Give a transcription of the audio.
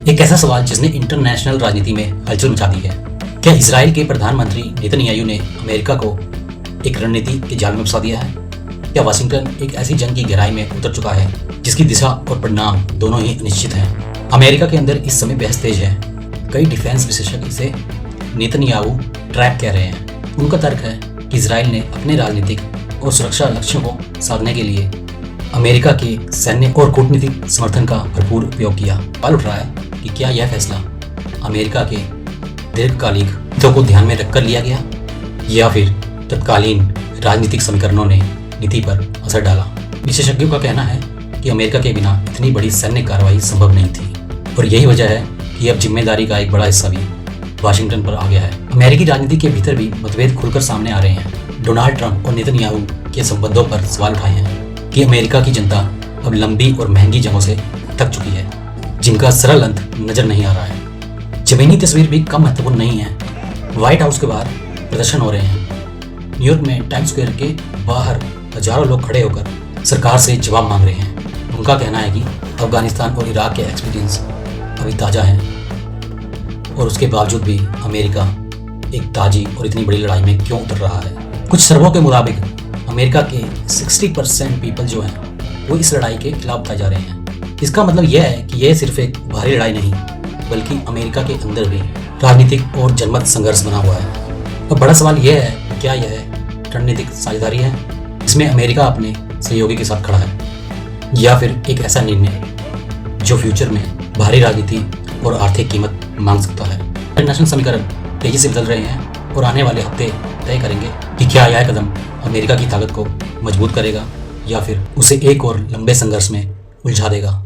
एक ऐसा सवाल जिसने इंटरनेशनल राजनीति में हलचल मचा दी है। क्या इजराइल के प्रधानमंत्री नेतन्याहू ने अमेरिका को एक रणनीति के जाल में फंसा दिया है? क्या वाशिंगटन एक ऐसी जंग की गहराई में उतर चुका है जिसकी दिशा और परिणाम दोनों ही अनिश्चित हैं? अमेरिका के अंदर इस समय बहस तेज है। कई डिफेंस विशेषज्ञ इसे नेतन्याहू ट्रैप कह रहे हैं। उनका तर्क है कि इजराइल ने अपने राजनीतिक और सुरक्षा लक्ष्यों को साधने के लिए अमेरिका के सैन्य और कूटनीतिक समर्थन का भरपूर उपयोग किया। सवाल उठ रहा है कि क्या यह फैसला अमेरिका के दीर्घकालिक हितों को ध्यान में रखकर लिया गया या फिर तत्कालीन राजनीतिक समीकरणों ने नीति पर असर डाला। विशेषज्ञों का कहना है कि अमेरिका के बिना इतनी बड़ी सैन्य कार्रवाई संभव नहीं थी और यही वजह है कि अब जिम्मेदारी का एक बड़ा हिस्सा भी वाशिंगटन पर आ गया है। अमेरिकी राजनीति के भीतर भी मतभेद खुलकर सामने आ रहे हैं। डोनाल्ड ट्रंप और नेतन्याहू के संबंधों पर सवाल उठाए हैं कि अमेरिका की जनता अब लंबी और महंगी जंगों से थक चुकी है जिनका सरल अंत नजर नहीं आ रहा है। जमीनी तस्वीर भी कम महत्वपूर्ण नहीं है। व्हाइट हाउस के बाहर प्रदर्शन हो रहे हैं। न्यूयॉर्क में टाइम्स स्क्वायर के बाहर हजारों लोग खड़े होकर सरकार से जवाब मांग रहे हैं। उनका कहना है कि अफगानिस्तान और इराक के एक्सपीरियंस अभी ताज़ा हैं और उसके बावजूद भी अमेरिका एक ताजी और इतनी बड़ी लड़ाई में क्यों उतर रहा है। कुछ सर्वों के मुताबिक अमेरिका के 60% पीपल जो हैं वो इस लड़ाई के खिलाफ बताए जा रहे हैं। इसका मतलब यह है कि यह सिर्फ एक बाहरी लड़ाई नहीं बल्कि अमेरिका के अंदर भी राजनीतिक और जनमत संघर्ष बना हुआ है। अब बड़ा सवाल यह है कि क्या यह रणनीतिक साझेदारी है इसमें अमेरिका अपने सहयोगी के साथ खड़ा है या फिर एक ऐसा निर्णय जो फ्यूचर में भारी राजनीति और आर्थिक कीमत मांग सकता है। इंटरनेशनल समीकरण तेजी से बदल रहे हैं और आने वाले हफ्ते तय करेंगे कि क्या यह कदम अमेरिका की ताकत को मजबूत करेगा या फिर उसे एक और लंबे संघर्ष में उलझा देगा।